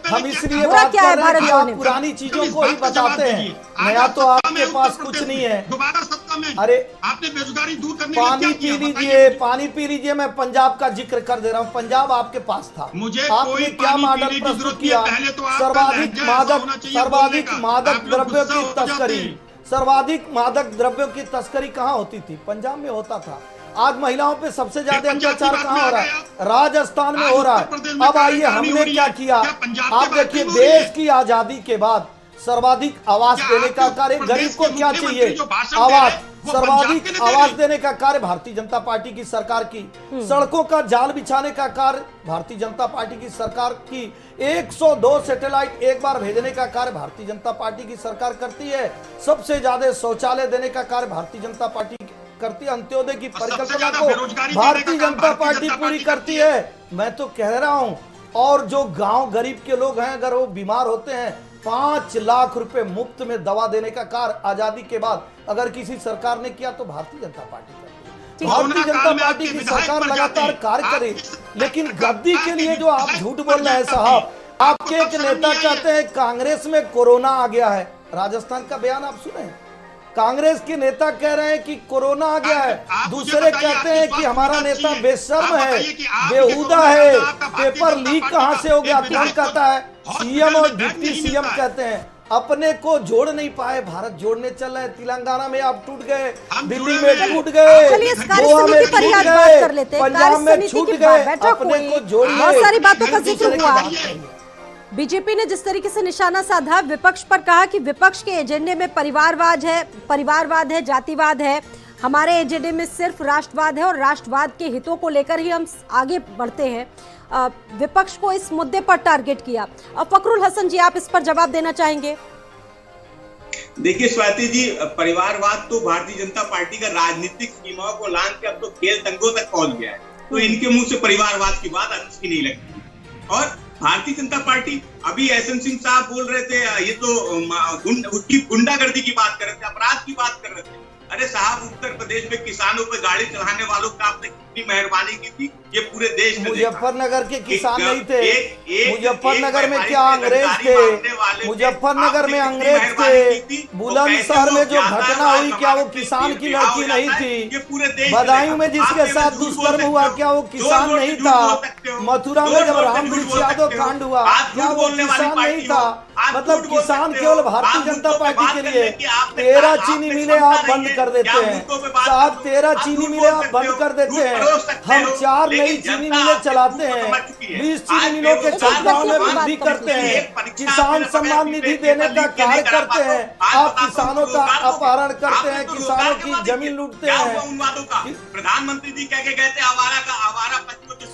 हम इसलिए बात कर रहे हैं कि आप पुरानी चीजों को ही बताते हैं, नया तो आपके पास कुछ नहीं है।
दोबारा सत्ता में
अरे
आपने बेरोजगारी दूर करने
पानी पी लीजिए, पानी पी लीजिए। मैं पंजाब का जिक्र कर दे रहा हूँ, पंजाब आपके पास था, आपने क्या मॉडल प्रस्तुत किया? सर्वाधिक मादक द्रव्यों की तस्करी, सर्वाधिक मादक द्रव्यों की तस्करी कहाँ होती थी? पंजाब में होता था। आज महिलाओं पे सबसे ज्यादा अत्याचार कहाँ हो रहा है? राजस्थान में हो रहा है। अब आइए हमने क्या किया, आप देखिए, देश की आजादी के बाद सर्वाधिक आवास देने का कार्य, गरीब को क्या चाहिए? आवास। सर्वाधिक आवास देने का कार्य भारतीय जनता पार्टी की सरकार की, सड़कों का जाल बिछाने का कार्य भारतीय जनता पार्टी की सरकार की, 102 सैटेलाइट एक बार भेजने का कार्य भारतीय जनता पार्टी की सरकार करती है, सबसे ज्यादा शौचालय देने का कार्य भारतीय जनता पार्टी करती है, अंत्योदय की परिकल्पना को भारतीय जनता पार्टी पूरी करती है। मैं तो कह रहा हूं, और जो गांव गरीब के लोग हैं, अगर वो बीमार होते हैं, 5 लाख रुपए मुफ्त में दवा देने का कार्य आजादी के बाद अगर किसी सरकार ने किया तो भारतीय जनता पार्टी करती है। भारतीय जनता पार्टी की सरकार लगातार कार्य करे, लेकिन गद्दी के लिए जो आप झूठ बोल रहे हैं साहब, आपके एक नेता कहते हैं कांग्रेस में कोरोना आ गया है। राजस्थान का बयान आप सुने, कांग्रेस के नेता कह रहे हैं कि कोरोना आ गया है, दूसरे कहते हैं कि हमारा नेता बेशर्म है, बेहुदा है, पेपर लीक कहां से हो गया, कौन कहता है? सीएम और डिप्टी सीएम कहते हैं। अपने को जोड़ नहीं पाए, भारत जोड़ने चल रहे हैं। तेलंगाना में आप टूट गए, दिल्ली में टूट गए, गोवा में टूट गए, पंजाब में छूट गए, अपने को जोड़िए।
बहुत सारी बातों का जिक्र हुआ। बीजेपी ने जिस तरीके से निशाना साधा विपक्ष पर, कहा कि विपक्ष के एजेंडे में परिवारवाद है, जातिवाद है, हमारे एजेंडे में सिर्फ राष्ट्रवाद है और राष्ट्रवाद के हितों को लेकर ही हम आगे बढ़ते हैं। विपक्ष को इस मुद्दे पर टारगेट किया। अब फखरुल हसन जी, आप इस पर जवाब देना चाहेंगे?
देखिए स्वाति जी, परिवारवाद तो भारतीय जनता पार्टी का राजनीतिक सीमाओं को लांघ के अब तो खेल दंगों तक पहुंच गया है, तो इनके मुंह से परिवारवाद की बात अच्छी नहीं लगती। और भारतीय जनता पार्टी, अभी एसएन सिंह साहब बोल रहे थे, ये तो उसकी गुंडागर्दी की बात कर रहे थे, अपराध की बात कर रहे थे। अरे साहब, उत्तर प्रदेश में किसानों पे गाड़ी चलाने वालों का आपने कितनी मेहरबानी की थी, ये पूरे देश में।
मुजफ्फरनगर के किसान नहीं थे, मुजफ्फरनगर में क्या अंग्रेज थे? मुजफ्फरनगर में अंग्रेज थे। बुलंदशहर में जो घटना हुई, क्या वो किसान की लड़की नहीं थी? बदायूं में जिसके साथ दुष्कर्म हुआ, क्या वो किसान नहीं था? मथुरा में जब रामवृक्ष यादव कांड हुआ, क्या वो किसान नहीं था? मतलब किसान केवल भारतीय जनता पार्टी के लिए। 13 चीनी मिले आप बंद कर देते हैं साहब, 13 चीनी मिले आप बंद कर देते हैं। हम 4 नई चीनी मिलें चलाते हैं, 20 चीनी मिलों के क्षमताओं में वृद्धि करते हैं, किसान सम्मान निधि देने का कार्य करते हैं। आप किसानों का अपहरण करते हैं, किसानों की जमीन लूटते हैं।
प्रधानमंत्री जी कह के गए थे आवारा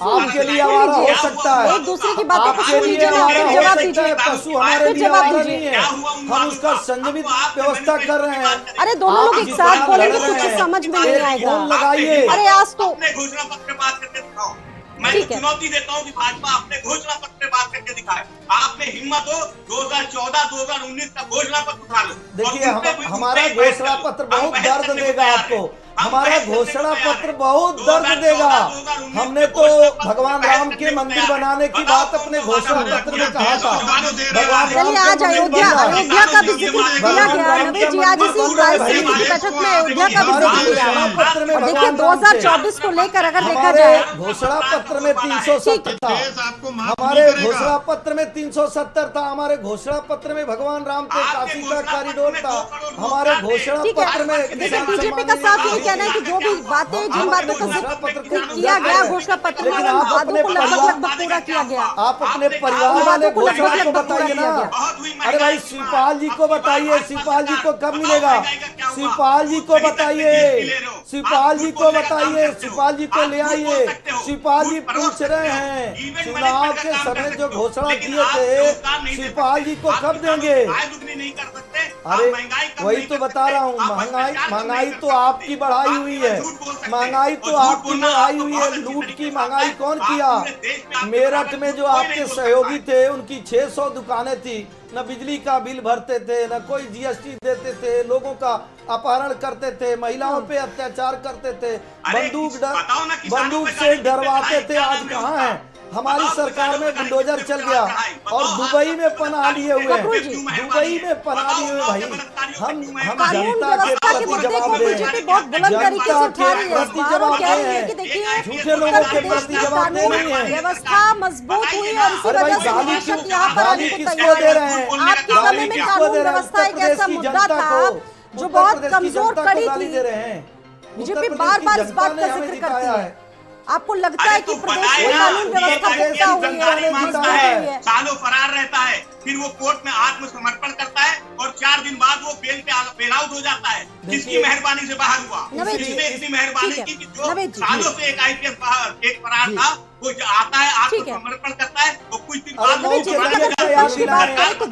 आपके लिए आवारा हो सकता है,
एक दूसरे की बातों को
आपके
सुन
लिए
लीजिए,
आवारा हो
जवाब
सकता है,
दीजिए,
पशु हमारे लिए
जवाब
आवारा
दीजिए।
नहीं है, हम उसका संयमित व्यवस्था कर रहे हैं।
अरे दोनों लोग एक साथ बोलेंगे कुछ समझ में नहीं आएगा।
लगाइए।
अरे आज तो
अपने घोषणा पत्र बात करके दिखाओ। मैं
ठीक है।
चुनौती देता हूँ कि भाजपा अपने घोषणा पत्र बात करके दिखाए। आपने हिम्मत हो 2014-2019 का घोषणा पत्र उठा लो।
देखिए, हमारा घोषणा पत्र बहुत दर्द देगा आपको, हमारा घोषणा पत्र बहुत दर्द देगा। हमने तो भगवान राम के मंदिर बनाने की बात अपने घोषणा पत्र में कहा था। भगवान राम
चलिए, आज अयोध्या का भी जिक्र किया गया। नवीन जी, आज इसी कार्यसमिति की बैठक में अयोध्या का भी जिक्र किया। देखिए, 2024 को लेकर अगर देखा जाए,
घोषणा पत्र में 370 था, हमारे घोषणा पत्र में 370 था, हमारे घोषणा पत्र में भगवान राम के काशी का कॉरिडोर था, हमारे घोषणा पत्र में
देखिए बीजेपी का साफ यही कहना है कि जो भी बातें, जिन बातों का जिक्र किया गया घोषणा पत्र में, उन बातों को लगभग पूरा किया गया।
आप अपने परिवार वाले घोषणा को बताइए ना। अरे भाई, शिवपाल जी को बताइए, शिवपाल जी को कब मिलेगा? शिवपाल जी को बताइए, शिवपाल जी को बताइए, शिवपाल जी को ले आइए। शिवपाल जी पूछ रहे हैं चुनाव के समय जो घोषणा किए थे, शिवपाल जी को कब देंगे? अरे वही तो बता रहा हूँ, महंगाई तो आपकी बढ़ाई हुई है, महंगाई तो आपकी बढ़ाई हुई है। लूट की महंगाई कौन किया? मेरठ में जो आपके सहयोगी थे, उनकी 600 दुकानें थी, न बिजली का बिल भरते थे, न कोई जीएसटी देते थे, लोगों का अपहरण करते थे, महिलाओं पे अत्याचार करते थे, बंदूक से डरवाते थे। आज कहाँ है? हमारी सरकार में बुलडोजर चल गया और दुबई में पनाह लिए हुए हैं, दुबई में पनाह लिए हुए। भाई, हम जनता के प्रति जवाब दे रहे हैं, जनता के प्रति जवाब दे रहे हैं, झूठे लोगों के प्रति जवाब दे रही है।
व्यवस्था मजबूत हुई और इसी वजह से बेशक यहाँ पर आने को
किसको
तैयार
दे रहे हैं?
आपके समय में कानून व्यवस्था एक ऐसा मुद्दा था जो बहुत कमजोर कड़ी थी। बीजेपी बार-बार इस बात का जिक्र करती है। आपको लगता है कि प्रदेश में कानून व्यवस्था पुख्ता हुई है?
सालों फरार रहता है, फिर वो कोर्ट में आत्मसमर्पण करता है और 4 दिन बाद वो बेल आउट हो जाता है। किसकी मेहरबानी से बाहर हुआ? इसने इतनी मेहरबानी की कि जो सालों से एक आईपीएस एक फरार था, वो जो आता है
ठीक है।
आत्मसमर्पण करता है और कुछ दिन
अरे
बाद
मऊ के रैयत का याद दिला रहे हैं। मऊ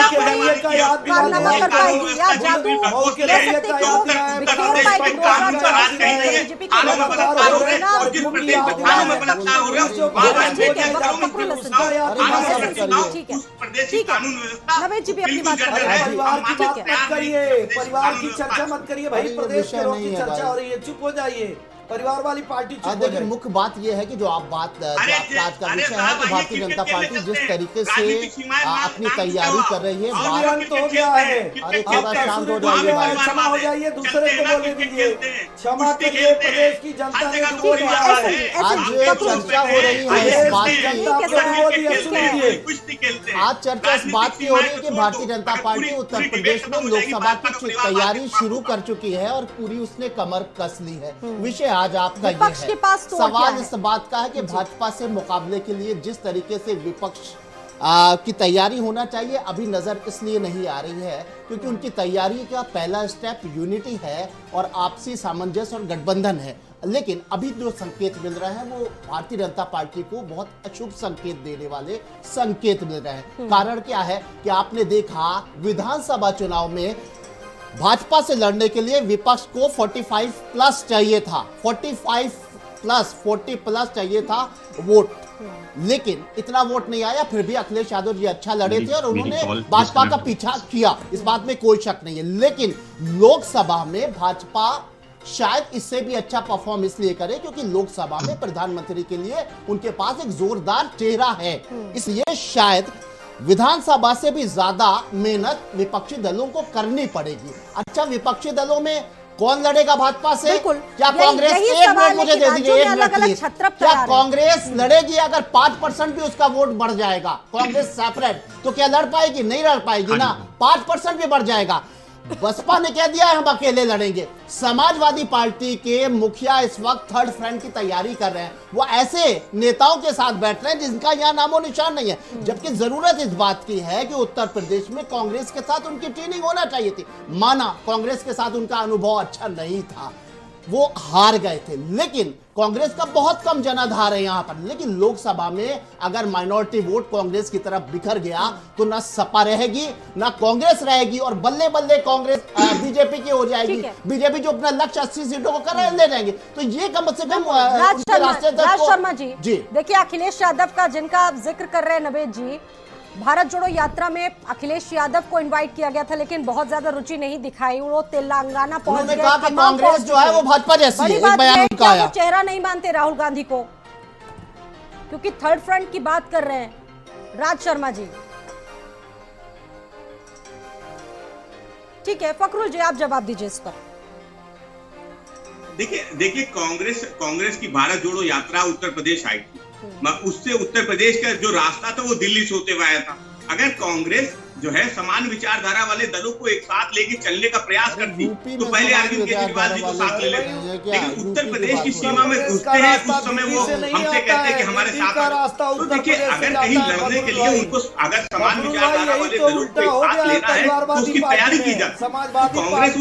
के रैयत का याद दिला रहे
कारनामा कर पाएगी या जादू
मऊ के
कह
रैयत
सकते
का
कि
याद
वो
दिला रहे हैं।
बिखेर पाएगी 2024 में बीजेपी की
लगातार हो रहे हैं और
जिस
मुख्य
प्रदेश में
याद
थानों में
दिला
बलात्कार हो रहे
जो
हो वहाँ
भारत
ठीक है,
में
वक्त
जाने
पकड़ो
के
लसन।
उसका याद दिला रहे हैं।
ठीक है,
उस प्रदेश की
ठीक है।
कानून व्यवस्था
नवेद जी भी अपनी
बिल्कुल
बात कर
जर्जर
रहे
है।
हैं।
परिवार की
हम
बात
मानते
मत
हैं
करिए,
प्रदेश की
परिवार
कानून
की
व्यवस्था
चर्चा मत करिए भाई,
अरे ये
प्रदेश
विषय
के लोग
नहीं
की
है
चर्चा
भाई।
हो रही है, चुप हो जाइए। परिवार वाली पार्टी चुप हो
देखिए
जाए।
मुख्य बात यह है कि जो आप बात जो
अरे
आपका आज का
अरे
विषय है
साहब,
कि
ये
भारतीय
क्रिकेट
जनता
खेलने
पार्टी
चलते
जिस
हैं।
तरीके से
राजनीतिक सीमाएं
अपनी
नाम
तैयारी
से
कर रही है
और
अभी
बात
अंत हो गया है।
अरे
अब
थोड़ा
का
शांत
शुरू
हो
हो
जाइए
गया है,
भाई।
क्षमा हो जाइए, दूसरे को बोलने दीजिए। क्षमा करिए, प्रदेश की जनता ने जो
ठीक है,
दिया
ऐसे
है।
ही, ऐसे
आज
ही, पकड़ो।
चर्चा हो रही है इस बात की।
जनता प्रतिनिधि अब सुन लीजिए।
कुश्ती खेलते हैं।
आज चर्चा इस बात की हो रही है कि भारतीय जनता पार्टी उत्तर प्रदेश में लोकसभा की तैयारी शुरू कर चुकी है और पूरी उसने कमर कस ली है। विषय आज आपका ये
विपक्ष के
है।
पास तो और क्या
सवाल
है?
इस बात का है कि भाजपा से मुकाबले के लिए जिस तरीके से विपक्ष की तैयारी होना चाहिए अभी नजर इसलिए नहीं आ रही है क्योंकि उनकी तैयारी का पहला स्टेप यूनिटी है और आपसी सामंजस्य और गठबंधन है। लेकिन अभी जो संकेत मिल रहे हैं वो भारतीय जनता पार्टी को बहुत अशुभ संकेत देने वाले संकेत मिल रहे हैं। कारण क्या है कि आपने देखा विधानसभा चुनाव में भाजपा से लड़ने के लिए विपक्ष को 45 प्लस चाहिए था, 40 प्लस चाहिए था वोट, लेकिन इतना वोट नहीं आया। फिर भी अखिलेश यादव जी अच्छा लड़े थे और उन्होंने भाजपा का पीछा किया, इस बात में कोई शक नहीं है। लेकिन लोकसभा में भाजपा शायद इससे भी अच्छा परफॉर्म इसलिए करे क्योंकि लोकसभा में प्रधानमंत्री के लिए उनके पास एक जोरदार चेहरा है, इसलिए शायद विधानसभा से भी ज्यादा मेहनत विपक्षी दलों को करनी पड़ेगी। अच्छा, विपक्षी दलों में कौन लड़ेगा भाजपा से?
बिल्कुल।
क्या कांग्रेस?
यही
एक
सवाल
मिनट
है
मुझे
कि
दे
राज्यों
दीजिए,
में
एक मिनट
अलग-अलग
प्लीज।
छत्रप
क्या
तैयार हैं।
कांग्रेस लड़ेगी? अगर 5% भी उसका वोट बढ़ जाएगा, कांग्रेस सेपरेट, तो क्या लड़ पाएगी? नहीं लड़ पाएगी ना। 5% भी बढ़ जाएगा। बसपा ने कह दिया है हम अकेले लड़ेंगे। समाजवादी पार्टी के मुखिया इस वक्त थर्ड फ्रंट की तैयारी कर रहे हैं। वो ऐसे नेताओं के साथ बैठ रहे हैं जिनका यहाँ नामो निशान नहीं है, जबकि जरूरत इस बात की है कि उत्तर प्रदेश में कांग्रेस के साथ उनकी ट्रेनिंग होना चाहिए थी। माना कांग्रेस के साथ उनका अनुभव अच्छा नहीं था, वो हार गए थे, लेकिन कांग्रेस का बहुत कम जनाधार है यहां पर। लेकिन लोकसभा में अगर माइनॉरिटी वोट कांग्रेस की तरफ बिखर गया तो ना सपा रहेगी ना कांग्रेस रहेगी और बल्ले बल्ले कांग्रेस बीजेपी की हो जाएगी। बीजेपी जो अपना लक्ष्य 80 सीटों को कर ले जाएंगे, तो ये कम से कम
राज शर्मा जी,
जी
देखिए अखिलेश यादव का जिनका आप जिक्र कर रहे हैं नवेद जी, भारत जोड़ो यात्रा में अखिलेश यादव को इनवाइट किया गया था लेकिन बहुत ज्यादा रुचि नहीं दिखाई। वो तेलंगाना पहुंच गए,
कहा कि कांग्रेस जो है वो भाजपा जैसी है। एक बयान उनका आया।
वो चेहरा नहीं मानते राहुल गांधी को, क्योंकि थर्ड फ्रंट की बात कर रहे हैं। राज शर्मा जी, ठीक है, फखरुल जी आप जवाब दीजिए इस पर।
देखिए कांग्रेस की भारत जोड़ो यात्रा उत्तर प्रदेश आई थी, उससे उत्तर प्रदेश का जो रास्ता था वो दिल्ली से होते हुए आया था। अगर कांग्रेस जो है समान विचारधारा वाले दलों को एक साथ लेके चलने का प्रयास करती तो पहले अरविंद केजरीवाल जी को साथ ले लेते, लेकिन उत्तर प्रदेश की सीमा में घुसते हैं उस समय वो हमसे कहते हैं कि हमारे साथ। तो देखिए अगर कहीं लड़ने के लिए उनको अगर समान विचारधारा वाले दलों को एक साथ लेना है तो उसकी तैयारी की जाती है। कांग्रेस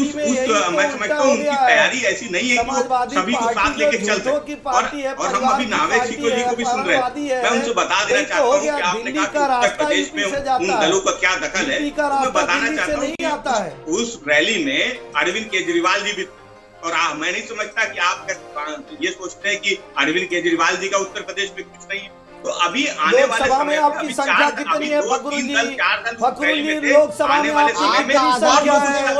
मैं समझता हूँ उनकी तैयारी ऐसी नहीं है कि वो सभी को साथ लेके चल सके। और हम अभी नावेद सिकोली जी को भी सुन रहे हैं, मैं उनसे बता देना चाहता हूँ कि आपने कहा कि उत्तर प्रदेश में उन दलों का क्या दखल है, मैं बताना चाहता हूँ कि उस रैली में अरविंद केजरीवाल जी भी, और मैं नहीं समझता कि आप ये सोचते हैं कि अरविंद केजरीवाल जी का उत्तर प्रदेश में कुछ नहीं है। तो अभी आने वाले समय में
आपकी संख्या कितनी है फखरुल जी? लोकसभा में आपकी कितनी संख्या है?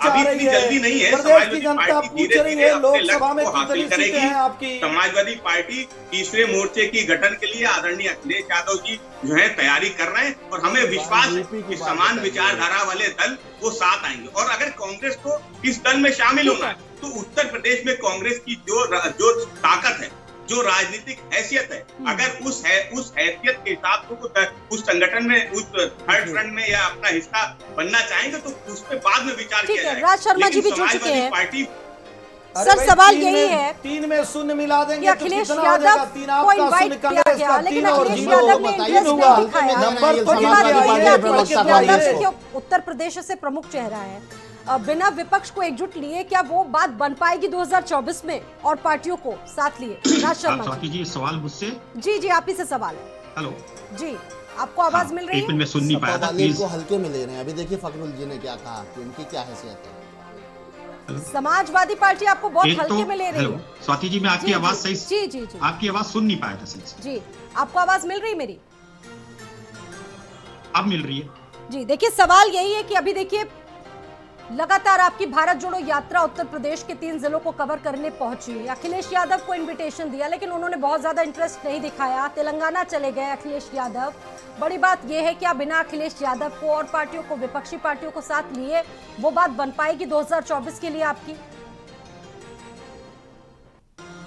अभी जल्दी नहीं है।
प्रदेश की जनता पूछ रही है लोकसभा में कितनी सीटें हैं आपकी?
समाजवादी पार्टी तीसरे मोर्चे की गठन के लिए आदरणीय अखिलेश यादव जी जो है तैयारी कर रहे हैं और हमें विश्वास है कि समान विचारधारा वाले दल वो साथ आएंगे। और अगर कांग्रेस को इस दल में शामिल होना है तो उत्तर प्रदेश में कांग्रेस की जो ताकत है, जो राजनीतिक हैसियत है, अगर उस हैसियत के हिसाब से उस संगठन में, उस थर्ड फ्रंट में या अपना हिस्सा बनना चाहेंगे तो उस पर बाद में विचार किया जाएगा।
राज शर्मा जी भी जुड़ चुके हैं।
पार्टी
सर सवाल यही है,
3 में शून्य मिला देंगे
कि अखिलेश यादव को इनवाइट किया गया लेकिन अखिलेश यादव ने इंटरेस्ट नहीं दिखाया। उत्तर प्रदेश से प्रमुख चेहरा है, बिना विपक्ष को एकजुट लिए क्या वो बात बन पाएगी 2024 में और पार्टियों को साथ लिए? राज शर्मा
स्वाति जी, सवाल मुझसे?
जी आप ही से सवाल है।
हेलो
जी, आपको आवाज मिल रही है?
एक मिनट में सुन नहीं पाया था,
सपा वाले
प्लीज।
को हल्के में ले रहे हैं। अभी देखिए फखरुल जी ने क्या कहा कि उनकी क्या हैसियत है।
समाजवादी पार्टी आपको बहुत
एक
हल्के
तो
में ले रही
हेलो
है।
स्वाति जी, मैं आपकी
जी,
आवाज
जी,
सही
जी।
आपकी आवाज सुन नहीं पाया था सही से।
जी, आपको आवाज मिल रही मेरी?
अब मिल रही है।
जी देखिए, सवाल यही है कि अभी देखिए लगातार आपकी भारत जोड़ो यात्रा उत्तर प्रदेश के 3 जिलों को कवर करने पहुंची। अखिलेश यादव को इनविटेशन दिया लेकिन उन्होंने बहुत ज्यादा इंटरेस्ट नहीं दिखाया। तेलंगाना चले गए अखिलेश यादव। बड़ी बात यह है कि आप बिना अखिलेश यादव को और पार्टियों को, विपक्षी पार्टियों को साथ लिए वो बात बन पाएगी 2024 के लिए आपकी?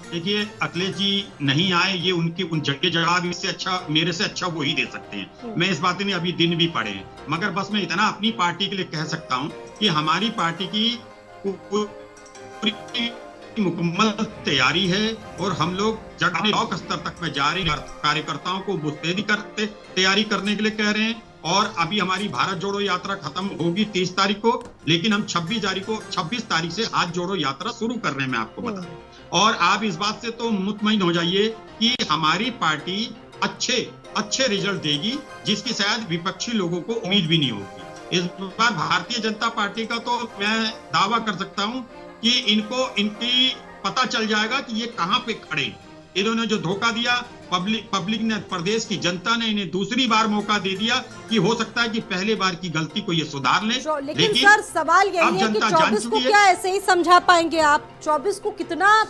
देखिए, अखिलेश जी नहीं आए, ये उनके उनके जवाब इससे अच्छा, मेरे से अच्छा वो ही दे सकते हैं। मैं इस बात में अभी दिन भी पड़े हैं, मगर बस मैं इतना अपनी पार्टी के लिए कह सकता हूं कि हमारी पार्टी की पूरी मुकम्मल तैयारी है और हम लोग जब ब्लॉक स्तर तक में जा रहे हैं, कार्यकर्ताओं को मुस्तैदी करते तैयारी करने के लिए कह रहे हैं। और अभी हमारी भारत जोड़ो यात्रा खत्म होगी 30 तारीख को, लेकिन हम 26 तारीख से हाथ जोड़ो यात्रा शुरू कर रहे हैं, मैं आपको बता दूं। और आप इस बात से तो मुतमईन हो जाइए कि हमारी पार्टी अच्छे रिजल्ट देगी, जिसकी शायद विपक्षी लोगों को उम्मीद भी नहीं होगी। इस बार भारतीय जनता पार्टी का तो मैं दावा कर सकता हूं कि इनकी पता चल जाएगा कि ये कहां पे खड़े। इन्होंने जो धोखा दिया, पब्लिक ने, प्रदेश की जनता ने इन्हें दूसरी बार मौका दे दिया कि हो सकता है कि पहले बार की गलती को ये सुधार ले।
लेकिन सर सवाल यही है कि 24 को क्या ऐसे ही समझा पाएंगे आप? 24 को कितना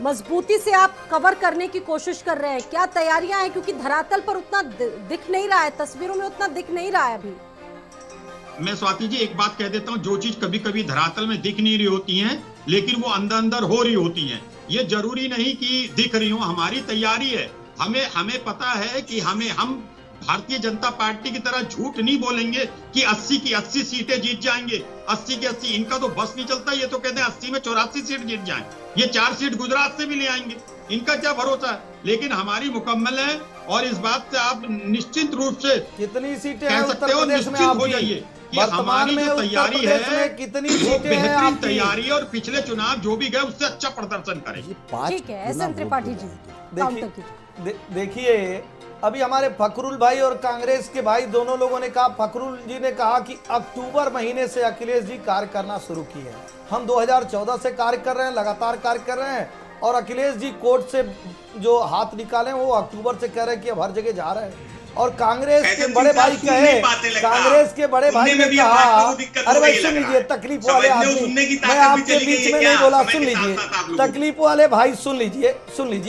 मजबूती से आप कवर करने की कोशिश कर रहे हैं? क्या तैयारियां हैं? क्योंकि धरातल पर उतना दिख नहीं रहा है, तस्वीरों में उतना दिख नहीं रहा है अभी।
मैं स्वाति जी एक बात कह देता हूं, जो चीज कभी कभी धरातल में दिख नहीं रही होती हैं, लेकिन वो अंदर हो रही होती हैं। ये जरूरी नहीं कि दिख रही हो। हमारी तैयारी है, हमें पता है कि हम भारतीय जनता पार्टी की तरह झूठ नहीं बोलेंगे कि 80 की 80 सीटें जीत जाएंगे। 80 की 80 इनका तो बस नहीं चलता। ये तो कहते हैं 80 में 84 सीट जीत जाएं। ये 4 सीट गुजरात से भी ले आएंगे, इनका क्या भरोसा है। लेकिन हमारी मुकम्मल है और इस बात से आप निश्चित रूप से
कितनी सीटें
कह सकते हो, निश्चिंत हो जाइए कि हमारी जो तैयारी है
कितनी
वो
सीटें हैं
बेहतरीन
आपकी?
तैयारी है और पिछले चुनाव जो भी गए उससे अच्छा प्रदर्शन करेंगे।
ठीक है, S N Tripathi ji counter कीजिए।
देखिए, अभी हमारे फखरुल भाई और कांग्रेस के भाई दोनों लोगों ने कहा, फखरुल जी ने कहा कि अक्टूबर महीने से अखिलेश जी कार्य करना शुरू किए हैं। हम 2014 से कार्य कर रहे हैं, लगातार कार्य कर रहे हैं। और अखिलेश जी कोर्ट से जो हाथ निकाले वो अक्टूबर से कह रहे हैं कि अब हर जगह जा रहे हैं। और कांग्रेस के बड़े भाई कहे, कांग्रेस के बड़े भाई ने कहा, अरे भाई सुन लीजिए, तकलीफ वाले आदमी, मैं आपके बीच में नहीं बोला, सुन लीजिए, तकलीफ वाले भाई सुन लीजिए,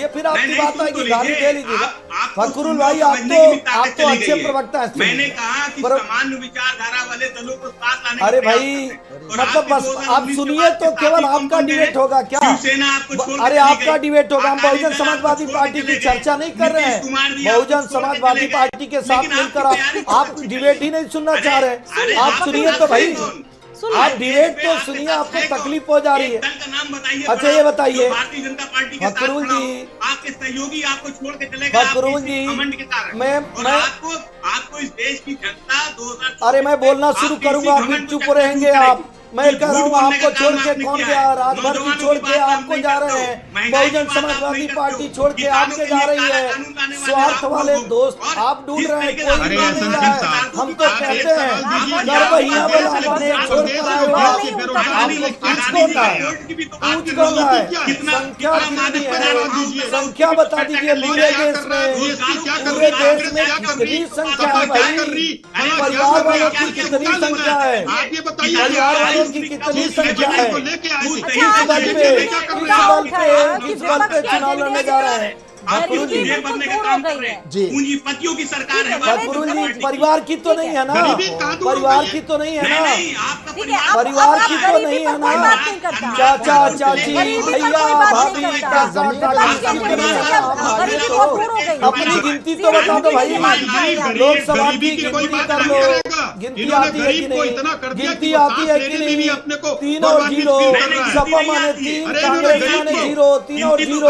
फिर आपकी बात आएगी, गाली दे लीजिएगा। फखरुल भाई आप तो अच्छे प्रवक्ता हैं।
मैंने कहा कि सामान्य विचारधारा वाले दलों को साथ लाने।
अरे भाई मतलब बस आप सुनिए तो केवल आपका डिबेट होगा क्या? अरे आपका डिबेट होगा। हम बहुजन समाजवादी पार्टी की चर्चा नहीं कर रहे हैं। बहुजन समाजवादी पार्टी के साथ मिलकर आप डिबेट ही नहीं सुनना चाह रहे। आप सुनिए तो भाई, आप डिबेट तो सुनिए, आपको तकलीफ हो जा रही है। अच्छा ये बताइए
भारतीय जनता पार्टी के
फखरुल जी,
आपके सहयोगी आपको छोड़ के चले गए,
फखरुल जी, मैं
आपको इस देश की जनता 2014
अरे मैं बोलना शुरू करूंगा, फिर चुप रहेंगे आप। मैं कह रहा हूँ आपको छोड़ के कौन गया? रात भर की छोड़ के आपको जा रहे हैं। बहुजन समाजवादी पार्टी छोड़ के आपके जा रही है। स्वार्थ वाले दोस्त आप ढूंढ रहे हैं, कोई नहीं मिल रहा है। हम तो कहते हैं गर्भहिया वाला आपने छोड़ कर आए हो, आपको पूछ कौन रहा है? पूछ कौन रहा है? संख्या कितनी है? संख्या बता दीजिए। पूरे देश में कितनी संख्या है भाई? परिवार वालों की कितनी संख्या है? परिवार वालों की कितनी संख्या है? किस बल पे चुनाव लड़ने जा रहे हैं?
पूंजीपतियों की सरकार है।
फखरुल जी परिवार की तो नहीं है ना? परिवार की तो नहीं है ना? परिवार की तो नहीं है ना? चाचा चाची भैया भाभी अपनी गिनती तो बता दो भाई। लोकसभा की गिनती कर लो, गिनती आती है कि नहीं? गिनती आती है कि नहीं? 3 और 0, सपा माने 3, कांग्रेस माने 0, 3 और 0,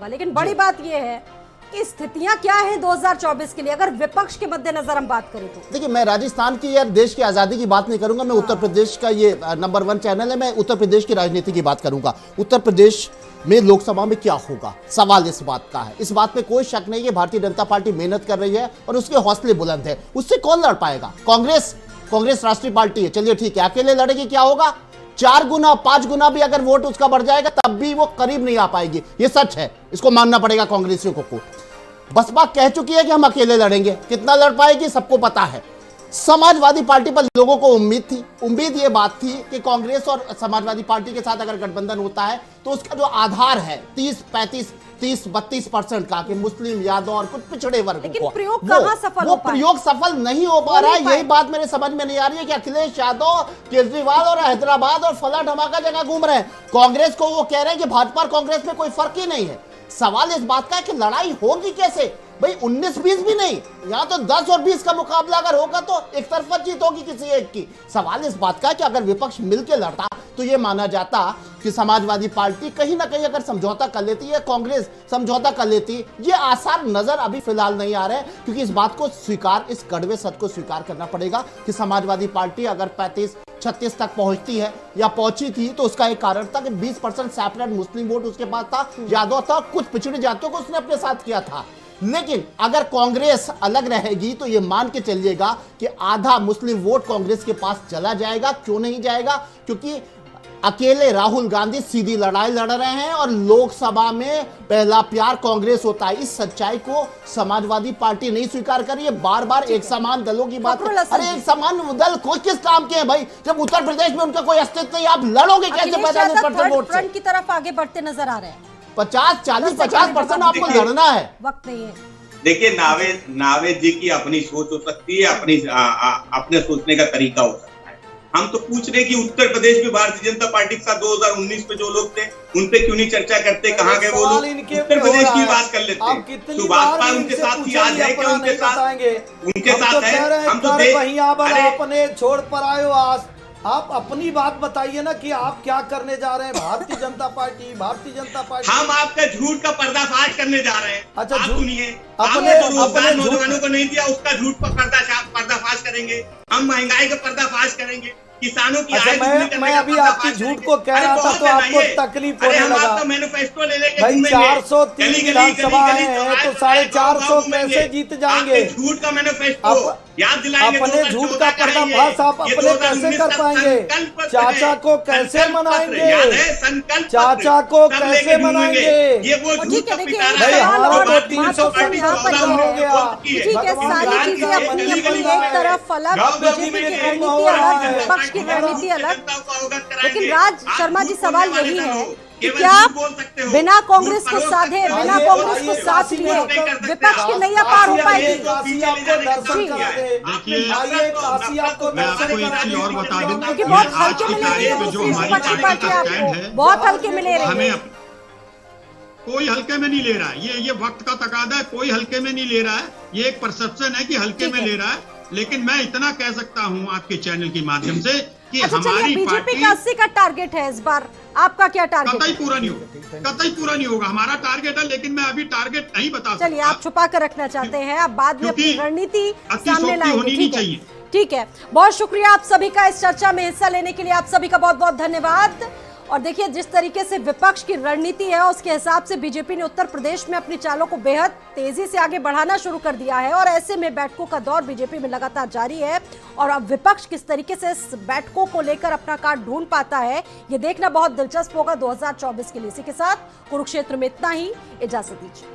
होगा। लेकिन बड़ी बात यह है की स्थितियां क्या हैं 2024 के लिए, अगर विपक्ष के मद्देनजर हम बात करें तो?
देखिए, मैं राजस्थान की या देश की आजादी की बात नहीं करूंगा, मैं उत्तर प्रदेश का, ये नंबर 1 चैनल है, मैं उत्तर प्रदेश की राजनीति की बात करूंगा। उत्तर प्रदेश में लोकसभा में क्या होगा, सवाल इस बात का है। इस बात पे कोई शक नहीं है, भारतीय जनता पार्टी मेहनत कर रही है और उसके हौसले बुलंद है। उससे कौन लड़ पाएगा? कांग्रेस राष्ट्रीय पार्टी है, चलिए ठीक है, अकेले लड़ेगी, क्या होगा? 4 गुना 5 गुना भी अगर वोट उसका बढ़ जाएगा तब भी वो करीब नहीं आ पाएगी, ये सच है, इसको मानना पड़ेगा कांग्रेसियों को। बसपा कह चुकी है कि हम अकेले लड़ेंगे, कितना लड़ पाएगी सबको पता है। समाजवादी पार्टी पर लोगों को उम्मीद ये बात थी कि कांग्रेस और समाजवादी पार्टी के साथ अगर गठबंधन होता है तो उसका जो आधार है 30-32% का, कि मुस्लिम, यादव और कुछ पिछड़े वर्ग को,
प्रयोग कहां सफल हो पाया?
प्रयोग सफल नहीं हो पा रहा है। यही बात मेरे समझ में नहीं आ रही है कि अखिलेश यादव केजरीवाल और हैदराबाद और फला धमाका जगह घूम रहे हैं। कांग्रेस को वो कह रहे हैं कि भाजपा और कांग्रेस में कोई फर्क ही नहीं है। सवाल इस बात का है कि लड़ाई होगी कैसे भाई? 19-20 भी नहीं, यहां तो 10 और 20 का मुकाबला अगर होगा तो एक तरफा जीत होगी किसी एक की। सवाल इस बात का है कि अगर विपक्ष मिलकर लड़ता तो यह माना जाता कि समाजवादी पार्टी कहीं ना कहीं अगर समझौता कर लेती है, कांग्रेस समझौता कर लेती। ये आसार नजर अभी फिलहाल नहीं आ रहे हैं, क्योंकि इस बात को इस कड़वे सत्य को स्वीकार करना पड़ेगा कि समाजवादी पार्टी अगर 35-36 तक पहुंचती है या पहुंची थी तो उसका एक कारण था कि 20% सेपरेट मुस्लिम वोट उसके पास था, यादव था, कुछ पिछड़ी जातियों को उसने अपने साथ किया था। लेकिन अगर कांग्रेस अलग रहेगी तो यह मान के चलिएगा कि आधा मुस्लिम वोट कांग्रेस के पास चला जाएगा। क्यों नहीं जाएगा? क्योंकि अकेले राहुल गांधी सीधी लड़ाई लड़ रहे हैं और लोकसभा में पहला प्यार कांग्रेस होता है। इस सच्चाई को समाजवादी पार्टी नहीं स्वीकार कर रही है। बार बार एक समान दलों की बात, अरे एक समान दल कोई किस काम के हैं भाई? जब उत्तर प्रदेश में उनका कोई अस्तित्व नहीं, आप लड़ोगे कैसे 45% वोट से?
की तरफ आगे बढ़ते नजर आ रहे हैं।
50-40-50% आपको लड़ना है,
वक्त नहीं है।
देखिए, नावेद जी की अपनी सोच हो सकती है, अपने सोचने का तरीका हो सकता है। हम तो पूछ रहे कि उत्तर प्रदेश में भारतीय जनता पार्टी के साथ 2019 में जो लोग थे उन पे क्यों नहीं चर्चा करते? कहाँ गए वो लोग? उत्तर प्रदेश की बात कर लेते हैं। सुभाष पाल उनके साथ ही आज है, क्या उनके साथ है? हम तो
अपने छोड़ पर आयो आज, आप अपनी बात बताइए ना कि आप क्या करने जा रहे हैं? भारतीय जनता पार्टी
हम आपका झूठ का पर्दाफाश करने जा रहे हैं।
अच्छा,
आप सुनिए, आपने जो रोजगार नौजवानों को नहीं दिया उसका झूठ का पर्दाफाश करेंगे। हम महंगाई का पर्दाफाश करेंगे, किसानों की
मैं अभी आपकी झूठ को कह रहा था तो आपको तकलीफ होने लगा।
मैनिफेस्टो ले लेंगे
भाई 403 विधानसभा है तो 450 कैसे जीत जाएंगे?
झूठ का मैनिफेस्टो याद दिलाएंगे।
अपने झूठ का पर्दाफाश आप अपने कैसे कर पाएंगे? चाचा को कैसे मनाएंगे? चाचा को कैसे मनाएंगे?
ये वो झूठ का पिटारा
भाई
है।
हमारा तो 350 हो गया।
ठीक है, सारी चीजें अपनी अपनी एक तरफ अलग, बीजेपी की रणनीति अलग, विपक्ष की रणनीति अलग। लेकिन राज शर्मा जी, सवाल यही है कि क्या बिना कांग्रेस को साधे, बिना कांग्रेस को साथ लिए विपक्ष की नैया पार हो पाएगी?
मैं आपको एक चीज और बता दूं,
क्योंकि बहुत हल्के में ले रही है
जो हमारी पार्टी का स्टैंड है,
बहुत हल्के में ले रही है।
हमें कोई हल्के में नहीं ले रहा है। ये वक्त का तकादा है, कोई हल्के में नहीं ले रहा है। ये एक परसेप्शन है कि हल्के में ले रहा है, लेकिन मैं इतना कह सकता हूं आपके चैनल के माध्यम से कि हमारी
बीजेपी का 80 का टारगेट है इस बार, आपका क्या टारगेट?
कतई पूरा नहीं होगा। हमारा टारगेट है, लेकिन मैं अभी टारगेट नहीं बता सकता।
चलिए, आप छुपा कर रखना चाहते हैं, आप बाद में अपनी रणनीति सामने लाएंगे। ठीक है, बहुत शुक्रिया आप सभी का इस चर्चा में हिस्सा लेने के लिए। आप सभी का बहुत बहुत धन्यवाद। और देखिए, जिस तरीके से विपक्ष की रणनीति है उसके हिसाब से बीजेपी ने उत्तर प्रदेश में अपनी चालों को बेहद तेजी से आगे बढ़ाना शुरू कर दिया है और ऐसे में बैठकों का दौर बीजेपी में लगातार जारी है। और अब विपक्ष किस तरीके से इस बैठकों को लेकर अपना कार्ड ढूंढ पाता है, ये देखना बहुत दिलचस्प होगा 2024 के लिए। इसी के साथ कुरुक्षेत्र में इतना ही, इजाजत दीजिए।